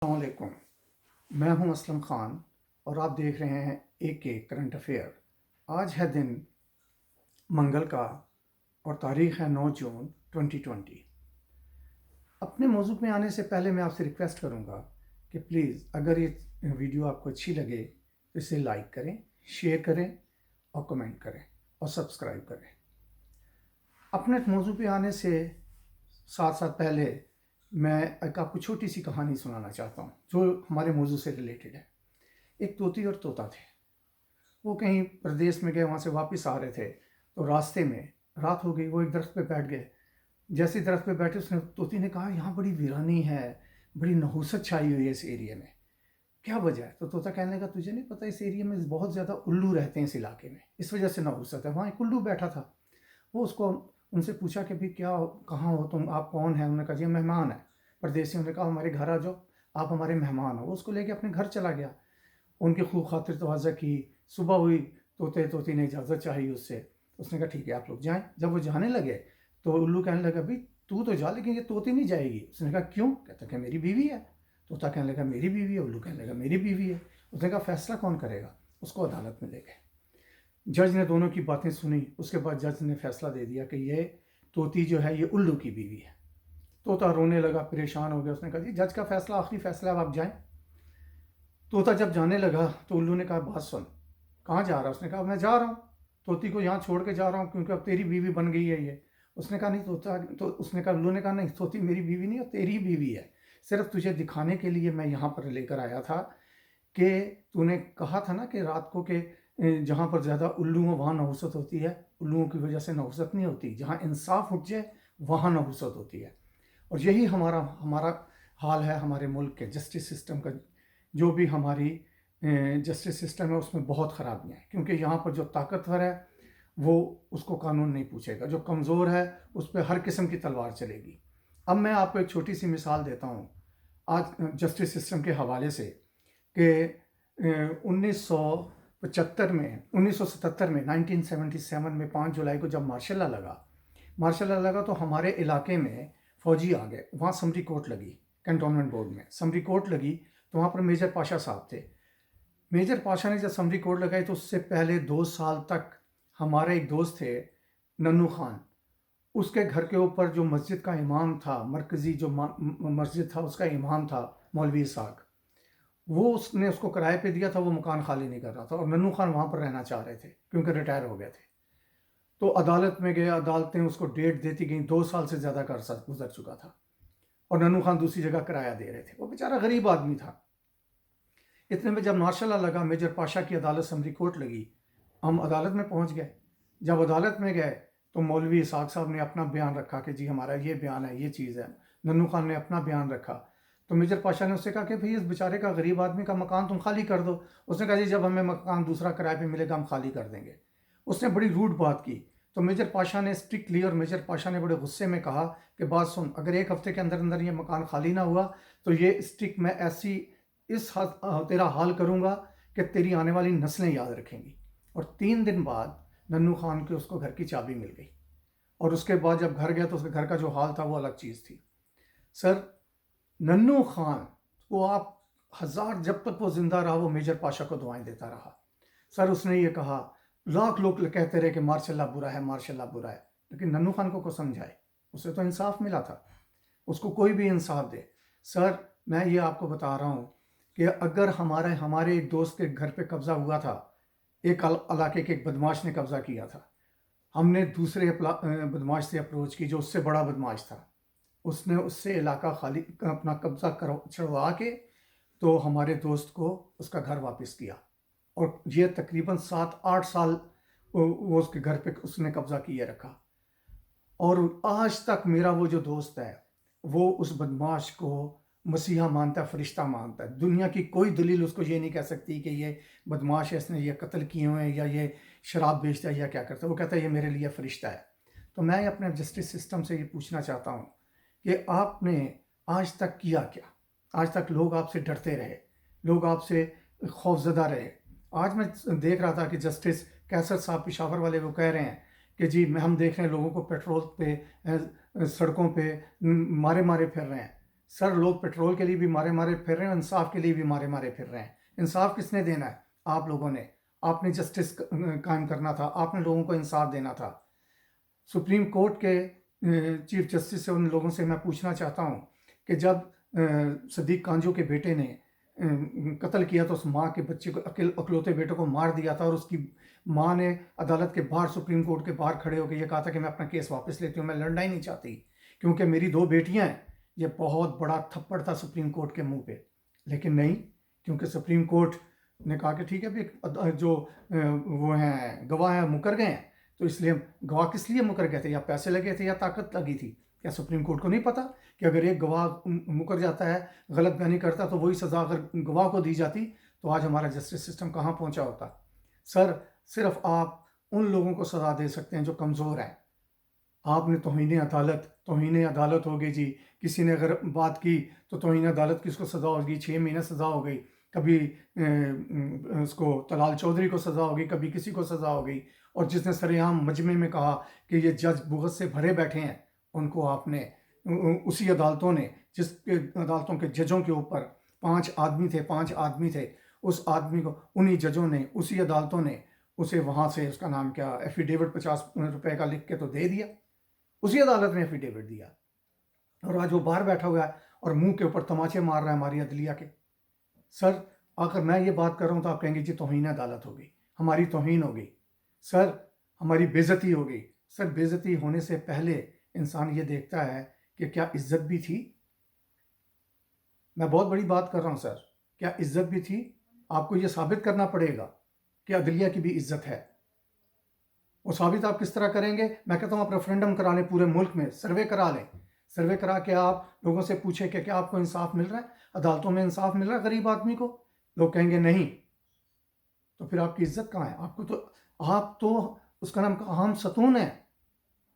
السلام علیکم، میں ہوں اسلم خان اور آپ دیکھ رہے ہیں کے کرنٹ افیئر۔ آج ہے دن منگل کا اور تاریخ ہے 9 جون 2020۔ اپنے موضوع میں آنے سے پہلے میں آپ سے ریکویسٹ کروں گا کہ پلیز اگر یہ ویڈیو آپ کو اچھی لگے تو اسے لائک کریں، شیئر کریں اور کمنٹ کریں اور سبسکرائب کریں۔ اپنے موضوع پہ آنے سے ساتھ پہلے میں ایک آپ کو چھوٹی سی کہانی سنانا چاہتا ہوں جو ہمارے موضوع سے ریلیٹڈ ہے۔ ایک طوطی اور طوطا تھے، وہ کہیں پردیس میں گئے، وہاں سے واپس آ رہے تھے تو راستے میں رات ہو گئی، وہ ایک درخت پہ بیٹھ گئے۔ جیسے درخت پہ بیٹھے طوطی نے کہا یہاں بڑی ویرانی ہے، بڑی نحوست چھائی ہوئی ہے اس ایریا میں، کیا وجہ ہے؟ تو طوطا کہنے لگا تجھے نہیں پتہ اس ایریا میں بہت زیادہ الو رہتے ہیں اس علاقے میں، اس وجہ سے نحوست ہے۔ وہاں ایک الو بیٹھا تھا، وہ ان سے پوچھا کہ بھی کیا کہاں ہو تم، آپ کون ہیں؟ انہوں نے کہا جی مہمان ہیں۔ پردیسیوں نے کہا ہمارے گھر آ جاؤ، آپ ہمارے مہمان ہو۔ وہ اس کو لے کے اپنے گھر چلا گیا، ان کی خوب خاطر تواضع کی۔ صبح ہوئی، طوطی نے اجازت چاہی اس سے، اس نے کہا ٹھیک ہے آپ لوگ جائیں۔ جب وہ جانے لگے تو الو کہنے لگا بھی تو جا لیکن یہ طوطی نہیں جائے گی۔ اس نے کہا کیوں؟ کہتا کہ میری بیوی ہے۔ طوطا کہنے لگا میری بیوی ہے، الو کہنے لگا میری بیوی ہے۔ اس نے کہا فیصلہ کون کرے گا؟ اس کو عدالت میں لے گئے۔ جج نے دونوں کی باتیں سنی، اس کے بعد جج نے فیصلہ دے دیا کہ یہ طوطی جو ہے یہ الو کی بیوی ہے۔ طوطا رونے لگا، پریشان ہو گیا، اس نے کہا جی جج کا فیصلہ آخری فیصلہ ہے، آپ جائیں۔ طوطا جب جانے لگا تو الو نے کہا بات سن، کہاں جا رہا؟ اس نے کہا میں جا رہا ہوں، طوطی کو یہاں چھوڑ کے جا رہا ہوں کیونکہ اب تیری بیوی بن گئی ہے یہ۔ اس نے کہا نہیں الو نے کہا نہیں، طوطی میری بیوی نہیں اور تیری بیوی ہے، صرف تجھے دکھانے کے لیے میں یہاں پر لے کر آیا تھا کہ تو نے کہا تھا نا کہ رات کو کہ جہاں پر زیادہ الو ہو وہاں نحوست ہوتی ہے۔ الوؤں کی وجہ سے نحوست نہیں ہوتی، جہاں انصاف اٹھ جائے وہاں نحوست ہوتی ہے۔ اور یہی ہمارا حال ہے ہمارے ملک کے جسٹس سسٹم کا۔ جو بھی ہماری جسٹس سسٹم ہے اس میں بہت خرابیاں ہیں، کیونکہ یہاں پر جو طاقتور ہے وہ اس کو قانون نہیں پوچھے گا، جو کمزور ہے اس پہ ہر قسم کی تلوار چلے گی۔ اب میں آپ کو ایک چھوٹی سی مثال دیتا ہوں آج جسٹس سسٹم کے حوالے سے کہ 1977 میں 1977 میں 5 جولائی کو جب مارشل لا لگا تو ہمارے علاقے میں فوجی آ گئے۔ وہاں سمری کورٹ لگی، کنٹونمنٹ بورڈ میں سمری کورٹ لگی، تو وہاں پر میجر پاشا صاحب تھے۔ میجر پاشا نے جب سمری کورٹ لگائی تو اس سے پہلے 2 سال تک ہمارے ایک دوست تھے ننو خان، اس کے گھر کے اوپر جو مسجد کا امام تھا، مرکزی جو مسجد تھا اس کا امام تھا مولوی اسحاق، وہ اس نے اس کو کرائے پہ دیا تھا، وہ مکان خالی نہیں کر رہا تھا اور ننو خان وہاں پر رہنا چاہ رہے تھے کیونکہ ریٹائر ہو گئے تھے۔ تو عدالت میں گئے، عدالتیں اس کو ڈیٹ دیتی گئیں، 2 سال سے زیادہ کا عرصہ گزر چکا تھا اور ننو خان دوسری جگہ کرایہ دے رہے تھے۔ وہ بیچارہ غریب آدمی تھا۔ اتنے میں جب مارشل لا لگا، میجر پاشا کی عدالت سمری کورٹ لگی، ہم عدالت میں پہنچ گئے۔ جب عدالت میں گئے تو مولوی اسحاق صاحب نے اپنا بیان رکھا کہ جی ہمارا یہ بیان ہے، یہ چیز ہے۔ ننو خان نے اپنا بیان رکھا تو میجر پاشا نے اس سے کہا کہ بھئی اس بیچارے کا غریب آدمی کا مکان تم خالی کر دو۔ اس نے کہا جی جب ہمیں مکان دوسرا کرائے پہ ملے گا ہم خالی کر دیں گے۔ اس نے بڑی روڈ بات کی تو میجر پاشا نے اسٹرکٹ لی اور میجر پاشا نے بڑے غصے میں کہا کہ بات سن، اگر 1 ہفتے کے اندر یہ مکان خالی نہ ہوا تو یہ اسٹرکٹ میں اس تیرا حال کروں گا کہ تیری آنے والی نسلیں یاد رکھیں گی۔ اور 3 دن بعد ننو خان کے اس کو گھر کی چابی مل گئی اور اس کے بعد جب گھر گیا تو اس کے گھر کا جو حال تھا وہ الگ چیز تھی۔ سر ننو خان کو آپ جب تک وہ زندہ رہا وہ میجر پاشا کو دعائیں دیتا رہا۔ سر اس نے یہ کہا، لاکھ لوگ کہتے رہے کہ مارشل لا برا ہے، مارشل لا برا ہے، لیکن ننو خان کو سمجھائے، اسے تو انصاف ملا تھا، اس کو کوئی بھی انصاف دے۔ سر میں یہ آپ کو بتا رہا ہوں کہ اگر ہمارے ایک دوست کے گھر پہ قبضہ ہوا تھا، ایک علاقے کے ایک بدماش نے قبضہ کیا تھا، ہم نے دوسرے بدماش سے اپروچ کی جو اس سے بڑا بدماش تھا، اس نے اس سے علاقہ خالی اپنا قبضہ چھڑوا کے تو ہمارے دوست کو اس کا گھر واپس کیا، اور یہ تقریباً 7-8 سال وہ اس کے گھر پہ اس نے قبضہ کیے رکھا۔ اور آج تک میرا وہ جو دوست ہے وہ اس بدماش کو مسیحا مانتا ہے، فرشتہ مانتا ہے۔ دنیا کی کوئی دلیل اس کو یہ نہیں کہہ سکتی کہ یہ بدماش ہے، اس نے یہ قتل کیے ہوئے ہیں یا یہ شراب بیچتا ہے یا کیا کرتا ہے، وہ کہتا ہے یہ میرے لیے فرشتہ ہے۔ تو میں اپنے جسٹس سسٹم سے یہ پوچھنا چاہتا ہوں کہ آپ نے آج تک کیا کیا؟ آج تک لوگ آپ سے ڈرتے رہے، لوگ آپ سے خوفزدہ رہے۔ آج میں دیکھ رہا تھا کہ جسٹس کیسر صاحب پشاور والے وہ کہہ رہے ہیں کہ جی ہم دیکھ رہے ہیں لوگوں کو پیٹرول پہ سڑکوں پہ مارے پھر رہے ہیں۔ سر لوگ پیٹرول کے لیے بھی مارے مارے پھر رہے ہیں، انصاف کے لیے بھی مارے مارے پھر رہے ہیں. انصاف کس نے دینا ہے؟ آپ لوگوں نے. آپ نے جسٹس قائم کرنا تھا، آپ نے لوگوں کو انصاف دینا تھا. سپریم کورٹ کے چیف جسٹس سے ان لوگوں سے میں پوچھنا چاہتا ہوں کہ جب صدیق کانجو کے بیٹے نے قتل کیا تو اس ماں کے بچے کو اکلوتے بیٹے کو مار دیا تھا، اور اس کی ماں نے عدالت کے باہر سپریم کورٹ کے باہر کھڑے ہو کے یہ کہا تھا کہ میں اپنا کیس واپس لیتی ہوں، میں لڑنا ہی نہیں چاہتی کیونکہ میری 2 بیٹیاں ہیں. یہ بہت بڑا تھپڑ تھا سپریم کورٹ کے منہ پہ. لیکن نہیں، کیونکہ سپریم کورٹ نے کہا کہ ٹھیک ہے جو وہ ہیں گواہ ہیں مکر گئے ہیں، تو اس لیے گواہ کس لیے مکر گئے تھے؟ یا پیسے لگے تھے یا طاقت لگی تھی؟ کیا سپریم کورٹ کو نہیں پتا کہ اگر ایک گواہ مکر جاتا ہے، غلط بیانی کرتا، تو وہی سزا اگر گواہ کو دی جاتی تو آج ہمارا جسٹس سسٹم کہاں پہنچا ہوتا؟ سر صرف آپ ان لوگوں کو سزا دے سکتے ہیں جو کمزور ہیں. آپ نے توہین عدالت ہو گئی جی. کسی نے اگر بات کی تو توہین عدالت کی اس کو سزا ہوگی، 6 مہینے سزا ہو گئی. کبھی اس کو طلال چودھری کو سزا ہوگی، کبھی کسی کو سزا ہو گئی. اور جس نے سر عام مجمع میں کہا کہ یہ جج بغض سے بھرے بیٹھے ہیں، ان کو آپ نے اسی عدالتوں نے، جس کے عدالتوں کے ججوں کے اوپر 5 آدمی تھے، اس آدمی کو انہی ججوں نے، اسی عدالتوں نے اسے وہاں سے اس کا نام کیا ایفیڈیوٹ 50 روپے کا لکھ کے تو دے دیا. اسی عدالت نے ایفیڈیوٹ دیا، اور آج وہ باہر بیٹھا ہوا ہے اور منہ کے اوپر تماچے مار رہا ہے ہماری عدلیہ کے. سر اگر میں یہ بات کر رہا ہوں تو آپ کہیں گے جی توہین عدالت ہو گئی، ہماری توہین ہو گئی. سر ہماری بے عزتی ہو گئی. سر بے عزتی ہونے سے پہلے انسان یہ دیکھتا ہے کہ کیا عزت بھی تھی. میں بہت بڑی بات کر رہا ہوں سر، کیا عزت بھی تھی؟ آپ کو یہ ثابت کرنا پڑے گا کہ عدلیہ کی بھی عزت ہے. وہ ثابت آپ کس طرح کریں گے؟ میں کہتا ہوں آپ ریفرینڈم کرا لیں، پورے ملک میں سروے کرا لیں. سروے کرا کے آپ لوگوں سے پوچھیں کہ کیا آپ کو انصاف مل رہا ہے، عدالتوں میں انصاف مل رہا ہے غریب آدمی کو؟ لوگ کہیں گے نہیں. تو پھر آپ کی عزت کہاں ہے؟ آپ تو اس کا نام عام ستون ہے.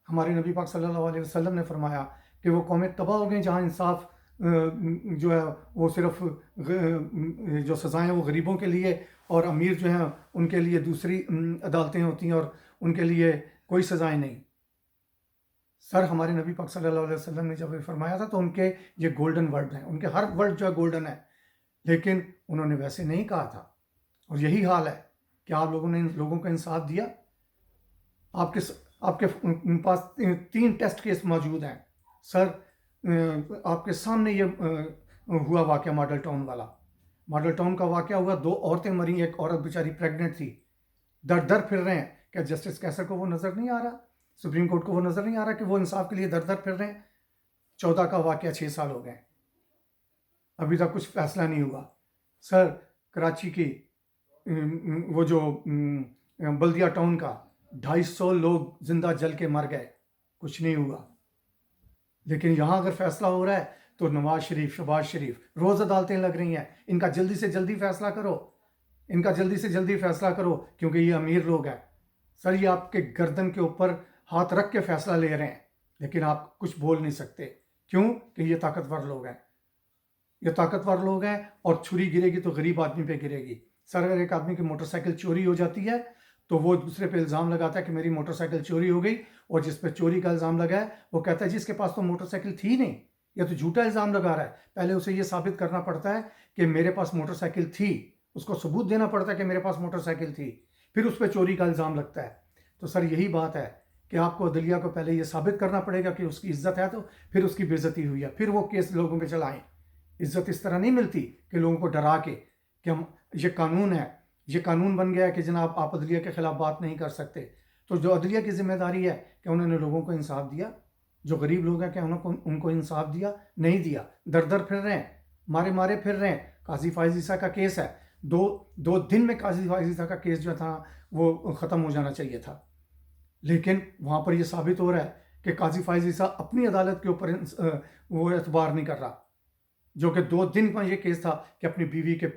ہمارے نبی پاک صلی اللہ علیہ وسلم نے فرمایا کہ وہ قومیں تباہ ہو گئیں جہاں انصاف جو ہے وہ صرف جو سزائیں وہ غریبوں کے لیے، اور امیر جو ہیں ان کے لیے دوسری عدالتیں ہوتی ہیں اور ان کے لیے کوئی سزائیں نہیں. سر ہمارے نبی پاک صلی اللہ علیہ وسلم نے جب یہ فرمایا تھا تو ان کے یہ گولڈن ورڈ ہیں، ان کے ہر ورڈ جو ہے گولڈن ہے، لیکن انہوں نے ویسے نہیں کہا تھا. اور یہی حال ہے کہ آپ لوگوں نے لوگوں کو انصاف دیا. آپ کے پاس 3 ٹیسٹ کیس موجود ہیں. سر آپ کے سامنے یہ ہوا واقعہ ماڈل ٹاؤن والا. ماڈل ٹاؤن کا واقعہ ہوا، 2 عورتیں مری، ایک عورت بیچاری پریگننٹ تھی. در پھر رہے ہیں. کیا جسٹس کیسر کو وہ نظر نہیں آ رہا؟ سپریم کورٹ کو وہ نظر نہیں آ رہا کہ وہ انصاف کے لیے در پھر رہے ہیں؟ 14 کا واقعہ 6 سال ہو گئے، ابھی تک کچھ فیصلہ نہیں ہوا. سر کراچی کی وہ جو بلدیہ ٹاؤن کا 250 لوگ زندہ جل کے مر گئے، کچھ نہیں ہوا. لیکن یہاں اگر فیصلہ ہو رہا ہے تو نواز شریف، شہباز شریف، روز عدالتیں لگ رہی ہیں. ان کا جلدی سے جلدی فیصلہ کرو، ان کا جلدی سے جلدی فیصلہ کرو، کیونکہ یہ امیر لوگ ہیں. سر یہ آپ کے گردن کے اوپر ہاتھ رکھ کے فیصلہ لے رہے ہیں، لیکن آپ کچھ بول نہیں سکتے. کیوں؟ کہ یہ طاقتور لوگ ہیں. یہ طاقتور لوگ ہیں، اور چھری گرے گی تو غریب آدمی پہ گرے گی. سر اگر ایک آدمی کی موٹر سائیکل چوری ہو جاتی ہے تو وہ دوسرے پہ الزام لگاتا ہے کہ میری موٹر سائیکل چوری ہو گئی، اور جس پہ چوری کا الزام لگا ہے وہ کہتا ہے جی اس کے پاس تو موٹر سائیکل تھی نہیں، یا تو جھوٹا الزام لگا رہا ہے. پہلے اسے یہ ثابت کرنا پڑتا ہے کہ میرے پاس موٹر سائیکل تھی، اس کو ثبوت دینا پڑتا ہے کہ میرے پاس موٹر سائیکل تھی، پھر اس پہ چوری کا الزام لگتا ہے. تو سر یہی بات ہے کہ آپ کو عدلیہ کو پہلے یہ ثابت کرنا پڑے گا کہ اس کی عزت ہے، تو پھر اس کی بے عزتی ہوئی ہے، پھر وہ کیس لوگوں پہ چلائیں. عزت اس طرح نہیں ملتی کہ لوگوں کو ڈرا کے کہ ہم یہ قانون ہے، یہ قانون بن گیا ہے کہ جناب آپ عدلیہ کے خلاف بات نہیں کر سکتے. تو جو عدلیہ کی ذمہ داری ہے کہ انہوں نے لوگوں کو انصاف دیا، جو غریب لوگ ہیں کہ ان کو انصاف دیا؟ نہیں دیا. در پھر رہے ہیں، مارے پھر رہے ہیں. قاضی فائز عیسیٰ کا کیس ہے، 2 دن میں قاضی فائز عیسیٰ کا کیس جو تھا وہ ختم ہو جانا چاہیے تھا. لیکن وہاں پر یہ ثابت ہو رہا ہے کہ قاضی فائز عیسیٰ اپنی عدالت کے اوپر وہ اعتبار نہیں کر رہا، جو کہ 2 دن کا یہ کیس تھا کہ اپنی بیوی کے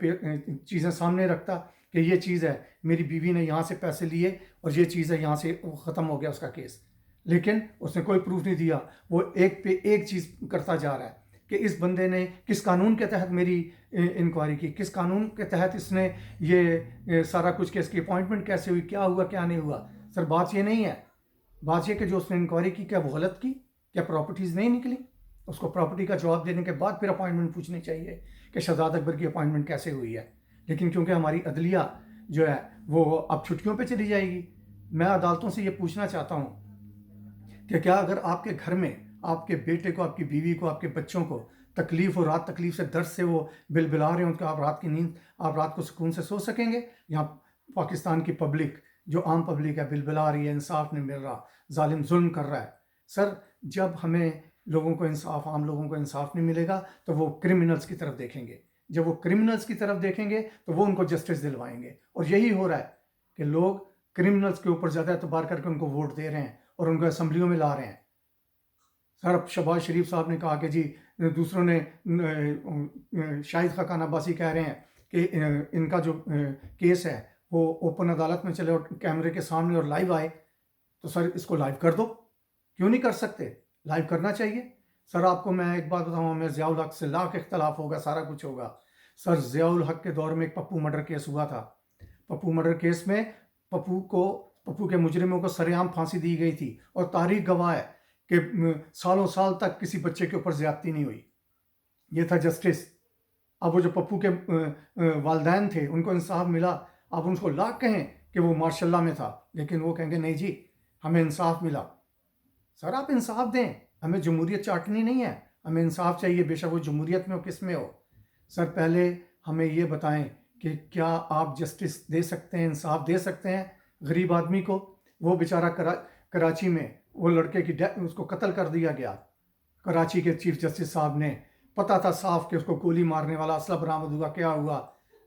چیزیں سامنے رکھتا کہ یہ چیز ہے، میری بیوی نے یہاں سے پیسے لیے اور یہ چیز ہے، یہاں سے ختم ہو گیا اس کا کیس. لیکن اس نے کوئی پروف نہیں دیا. وہ ایک پہ ایک چیز کرتا جا رہا ہے کہ اس بندے نے کس قانون کے تحت میری انکوائری کی، کس قانون کے تحت اس نے یہ سارا کچھ، کہ اس کی اپوائنٹمنٹ کیسے ہوئی، کیا ہوا کیا نہیں ہوا. سر بات یہ نہیں ہے، بات یہ کہ جو اس نے انکوائری کی کیا وہ غلط کی، کیا پراپرٹیز نہیں نکلی. اس کو پراپرٹی کا جواب دینے کے بعد پھر اپائنٹمنٹ پوچھنی چاہیے کہ شہزاد اکبر کی اپائنٹمنٹ کیسے ہوئی ہے. لیکن کیونکہ ہماری عدلیہ جو ہے وہ اب چھٹیوں پہ چلی جائے گی، میں عدالتوں سے یہ پوچھنا چاہتا ہوں کہ کیا اگر آپ کے گھر میں آپ کے بیٹے کو، آپ کی بیوی کو، آپ کے بچوں کو تکلیف ہو، رات تکلیف سے درد سے وہ بل بلا رہے ہیں، تو آپ رات کی نیند، آپ رات کو سکون سے سو سکیں گے؟ یہاں پاکستان کی پبلک، جو عام پبلک ہے، بل بلا رہی ہے، انصاف نہیں مل رہا، ظالم ظلم کر رہا ہے. سر جب ہمیں لوگوں کو انصاف، عام لوگوں کو انصاف نہیں ملے گا تو وہ کرمنلز کی طرف دیکھیں گے. جب وہ کرمنلز کی طرف دیکھیں گے تو وہ ان کو جسٹس دلوائیں گے. اور یہی ہو رہا ہے کہ لوگ کرمنلز کے اوپر زیادہ اعتبار کر کے ان کو ووٹ دے رہے ہیں اور ان کو اسمبلیوں میں لا رہے ہیں. سر اب شہباز شریف صاحب نے کہا کہ جی دوسروں نے، شاہد خاقان عباسی کہہ رہے ہیں کہ ان کا جو کیس ہے وہ اوپن عدالت میں چلے اور کیمرے کے سامنے اور لائیو آئے. تو سر اس کو لائیو کر دو، کیوں نہیں کر سکتے؟ لائیو کرنا چاہیے. سر آپ کو میں ایک بات بتاؤں، ہمیں ضیاء الحق سے لاکھ اختلاف ہوگا، سارا کچھ ہوگا. سر ضیاء الحق کے دور میں ایک پپو مرڈر کیس ہوا تھا. پپو مرڈر کیس میں پپو کے مجرموں کو سر عام پھانسی دی گئی تھی، اور تاریخ گواہ ہے کہ سالوں سال تک کسی بچے کے اوپر زیادتی نہیں ہوئی. یہ تھا جسٹس. اب وہ جو پپو کے والدین تھے ان کو انصاف ملا. اب ان کو لاکھ کہیں کہ وہ ماشاء اللہ میں تھا، لیکن وہ کہیں گے نہیں جی ہمیں انصاف ملا. سر آپ انصاف دیں، ہمیں جمہوریت چاٹنی نہیں ہے، ہمیں انصاف چاہیے، بے شک وہ جمہوریت میں ہو کس میں ہو. سر پہلے ہمیں یہ بتائیں کہ کیا آپ جسٹس دے سکتے ہیں، انصاف دے سکتے ہیں غریب آدمی کو؟ وہ بیچارہ کراچی میں وہ لڑکے کی اس کو قتل کر دیا گیا. کراچی کے چیف جسٹس صاحب نے، پتہ تھا صاف کہ اس کو گولی مارنے والا اسلحہ برآمد ہوا، کیا ہوا؟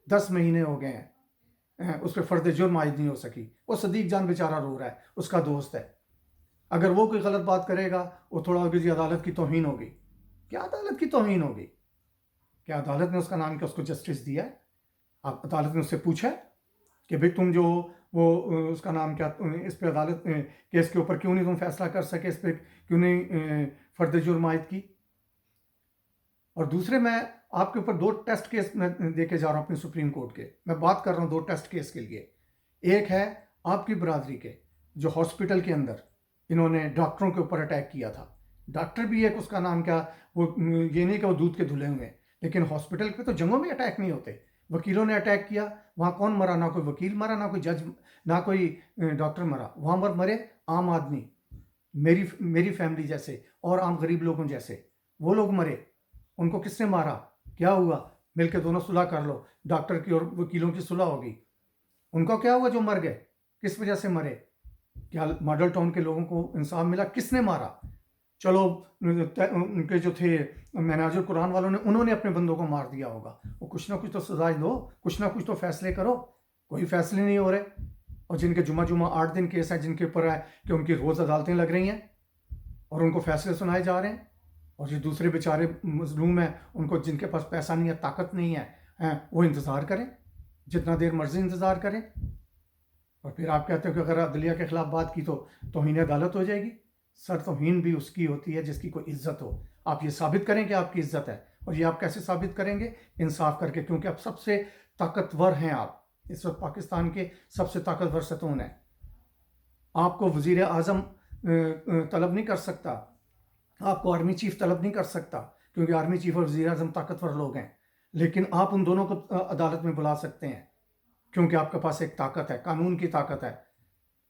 10 مہینے ہو گئے ہیں، اس پہ فرد جرم عائد نہیں ہو سکی. وہ صدیق جان بیچارہ رو رہا ہے، اس کا دوست ہے. اگر وہ کوئی غلط بات کرے گا وہ تھوڑا ہوگی جی عدالت کی توہین ہوگی. کیا عدالت کی توہین ہوگی؟ کیا عدالت نے اس کا نام کیا اس کو جسٹس دیا ہے؟ آپ عدالت نے اس سے پوچھا ہے کہ بھئی تم جو وہ اس کا نام کیا، اس پہ عدالت کیس کے اوپر کیوں نہیں تم فیصلہ کر سکے، اس پہ کیوں نہیں فرد جرم عائد کی؟ اور دوسرے میں آپ کے اوپر 2 ٹیسٹ کیس میں دے کے جا رہا ہوں اپنی سپریم کورٹ کے. میں بات کر رہا ہوں 2 ٹیسٹ کیس کے لیے. ایک ہے آپ کی برادری کے، جو ہاسپٹل کے اندر انہوں نے ڈاکٹروں کے اوپر اٹیک کیا تھا. ڈاکٹر بھی ایک، اس کا نام کیا، وہ یہ نہیں کہ وہ دودھ کے دھلے ہوئے، لیکن ہاسپٹل پہ تو جنگوں میں اٹیک نہیں ہوتے. وکیلوں نے اٹیک کیا، وہاں کون مرا؟ نہ کوئی وکیل مرا، نہ کوئی جج، نہ کوئی ڈاکٹر مرا. وہاں مرے عام آدمی، میری فیملی جیسے اور عام غریب لوگوں جیسے، وہ لوگ مرے. ان کو کس نے مارا؟ کیا ہوا؟ مل کے دونوں صلح کر لو، ڈاکٹر کی اور وکیلوں کی صلح ہوگی. ان کو کیا ہوا جو مر گئے؟ کس وجہ سے مرے؟ کیا ماڈل ٹاؤن کے لوگوں کو انصاف ملا؟ کس نے مارا؟ چلو ان کے جو تھے مناظر قرآن والوں نے، انہوں نے اپنے بندوں کو مار دیا ہوگا. وہ کچھ نہ کچھ تو سزائے دو، کچھ نہ کچھ تو فیصلے کرو. کوئی فیصلے نہیں ہو رہے. اور جن کے جمعہ 8 دن کیس ہیں، جن کے اوپر ہے کہ ان کی روز عدالتیں لگ رہی ہیں اور ان کو فیصلے سنائے جا رہے ہیں. اور جو دوسرے بیچارے مظلوم ہیں، ان کو جن کے پاس پیسہ نہیں ہے، طاقت نہیں ہے، وہ انتظار کریں، جتنا دیر مرضی انتظار کریں. اور پھر آپ کہتے ہو کہ اگر عدلیہ کے خلاف بات کی تو توہین عدالت ہو جائے گی. سر توہین بھی اس کی ہوتی ہے جس کی کوئی عزت ہو. آپ یہ ثابت کریں کہ آپ کی عزت ہے. اور یہ آپ کیسے ثابت کریں گے؟ انصاف کر کے، کیونکہ اب سب سے طاقتور ہیں آپ. اس وقت پاکستان کے سب سے طاقتور ستون ہیں. آپ کو وزیر اعظم طلب نہیں کر سکتا، آپ کو آرمی چیف طلب نہیں کر سکتا، کیونکہ آرمی چیف اور وزیر اعظم طاقتور لوگ ہیں. لیکن آپ ان دونوں کو عدالت میں بلا سکتے ہیں، کیونکہ آپ کے پاس ایک طاقت ہے، قانون کی طاقت ہے.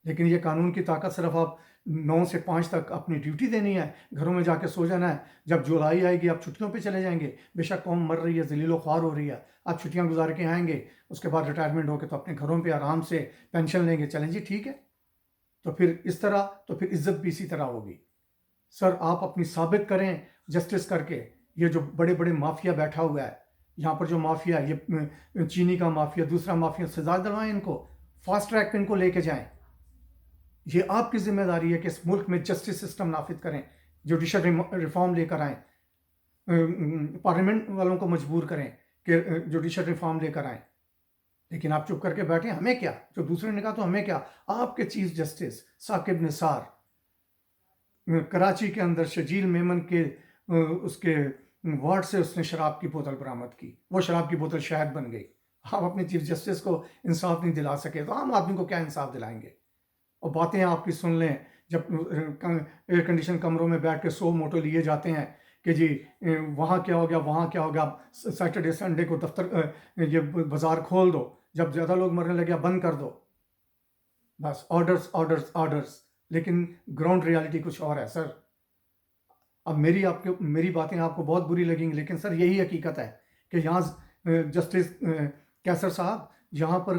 لیکن یہ قانون کی طاقت صرف آپ 9 سے 5 تک اپنی ڈیوٹی دینی ہے، گھروں میں جا کے سو جانا ہے. جب جولائی آئے گی آپ چھٹیوں پہ چلے جائیں گے. بے شک قوم مر رہی ہے، ذلیل و خوار ہو رہی ہے، آپ چھٹیاں گزار کے آئیں گے، اس کے بعد ریٹائرمنٹ ہو کے تو اپنے گھروں پہ آرام سے پینشن لیں گے. چلیں جی ٹھیک ہے. تو پھر اس طرح، تو پھر عزت بھی اسی طرح ہوگی. سر آپ اپنی ثابت کریں جسٹس کر کے. یہ جو بڑے بڑے مافیا بیٹھا ہوا ہے یہاں پر، جو مافیا، یہ چینی کا مافیا، دوسرا مافیا، سزا دلوائیں ان کو، فاسٹ ٹریک پہ ان کو لے کے جائیں. یہ آپ کی ذمہ داری ہے کہ اس ملک میں جسٹس سسٹم نافذ کریں، جوڈیشل ریفارم لے کر آئیں، پارلیمنٹ والوں کو مجبور کریں کہ جوڈیشل ریفارم لے کر آئیں. لیکن آپ چپ کر کے بیٹھیں. ہمیں کیا؟ جو دوسرے نے کہا تو ہمیں کیا؟ آپ کے چیف جسٹس ثاقب نثار کراچی کے اندر شجیل میمن کے اس کے وارڈ سے اس نے شراب کی بوتل برآمد کی، وہ شراب کی بوتل شہد بن گئی. آپ اپنے چیف جسٹس کو انصاف نہیں دلا سکے تو عام آدمی کو کیا انصاف دلائیں گے؟ اور باتیں آپ کی سن لیں، جب ایئر کنڈیشن کمروں میں بیٹھ کے 100 موٹو لیے جاتے ہیں کہ جی وہاں کیا ہو گیا وہاں کیا ہو گیا، سیٹرڈے سنڈے کو دفتر یہ بازار کھول دو، جب زیادہ لوگ مرنے لگے بند کر دو، بس آرڈرز آرڈرز آرڈرز. لیکن گراؤنڈ ریالٹی کچھ اور ہے سر. اب میری باتیں آپ کو بہت بری لگیں گی، لیکن سر یہی حقیقت ہے کہ یہاں جسٹس کیسر صاحب، یہاں پر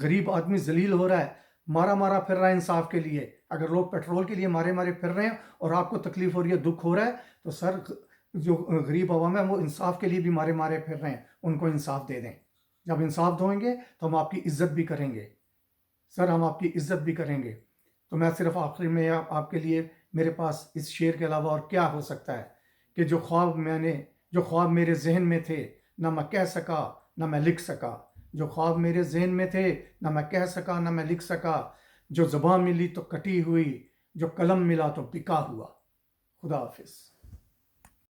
غریب آدمی ذلیل ہو رہا ہے، مارا مارا پھر رہا ہے انصاف کے لیے. اگر لوگ پیٹرول کے لیے مارے مارے پھر رہے ہیں اور آپ کو تکلیف ہو رہی ہے، دکھ ہو رہا ہے، تو سر جو غریب عوام ہے وہ انصاف کے لیے بھی مارے مارے پھر رہے ہیں، ان کو انصاف دے دیں. جب انصاف دیں گے تو ہم آپ کی عزت بھی کریں گے سر، ہم آپ کی عزت بھی کریں گے. تو میں صرف آخر میں آپ کے لیے، میرے پاس اس شعر کے علاوہ اور کیا ہو سکتا ہے کہ جو خواب میرے ذہن میں تھے، نہ میں کہہ سکا نہ میں لکھ سکا. جو خواب میرے ذہن میں تھے، نہ میں کہہ سکا نہ میں لکھ سکا. جو زباں ملی تو کٹی ہوئی، جو قلم ملا تو بکا ہوا. خدا حافظ.